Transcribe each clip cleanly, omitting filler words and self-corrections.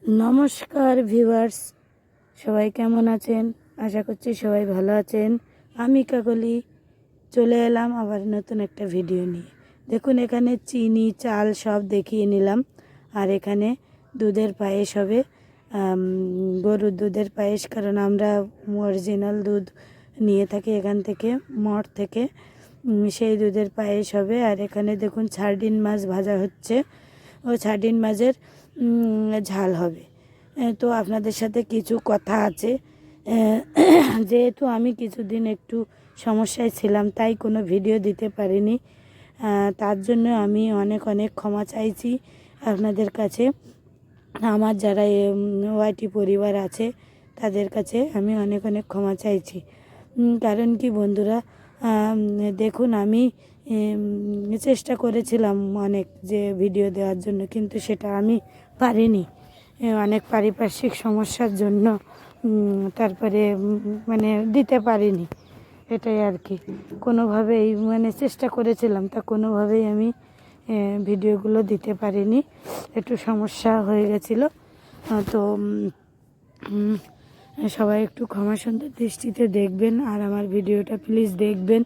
নমস্কার ভিউয়ার্স, সবাই কেমন আছেন? আশা করছি সবাই ভালো আছেন। আমি কাকলি চলে এলাম আবার নতুন একটা ভিডিও নিয়ে। দেখুন, এখানে চিনি চাল সব দেখিয়ে নিলাম। আর এখানে দুধের পায়েস হবে, গরুর দুধের পায়েস, কারণ আমরা অরিজিনাল দুধ নিয়ে থাকি এখান থেকে, মঠ থেকে। সেই দুধের পায়েস হবে। আর এখানে দেখুন সার্ডিন মাছ ভাজা হচ্ছে, ও সার্ডিন মাছের ঝাল হবে। তো আপনাদের সাথে কিছু কথা আছে। যেহেতু আমি কিছুদিন একটু সমস্যায় ছিলাম, তাই কোনো ভিডিও দিতে পারিনি। তার জন্য আমি অনেক অনেক ক্ষমা চাইছি আপনাদের কাছে। আমার যারা ওয়াইটি পরিবার আছে তাদের কাছে আমি অনেক অনেক ক্ষমা চাইছি। কারণ কি বন্ধুরা, দেখুন, আমি চেষ্টা করেছিলাম অনেক যে ভিডিও দেওয়ার জন্য, কিন্তু সেটা আমি পারিনি। অনেক পারিপার্শ্বিক সমস্যার জন্য তারপরে মানে দিতে পারিনি। এটাই আর কি, কোনোভাবেই মানে চেষ্টা করেছিলাম, তা কোনোভাবেই আমি ভিডিওগুলো দিতে পারিনি। একটু সমস্যা হয়ে গেছিলো। তো সবাই একটু ক্ষমা সুন্দর দৃষ্টিতে দেখবেন, আর আমার ভিডিওটা প্লিজ দেখবেন,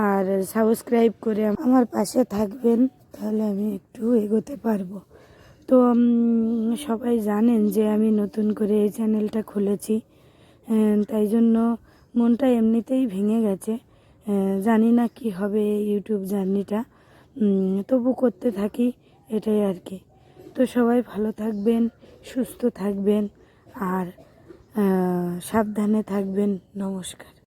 আর সাবস্ক্রাইব করে আমার পাশে থাকবেন, তাহলে আমি একটু এগোতে পারবো। তো সবাই জানেন যে আমি নতুন করে এই চ্যানেলটা খুলেছি, তাই জন্য মনটা এমনিতেই ভেঙে গেছে। জানি না কি হবে ইউটিউব জার্নিটা, তবু করতে থাকি, এটাই আর কি। তো সবাই ভালো থাকবেন, সুস্থ থাকবেন, আর সাবধানে থাকবেন। নমস্কার।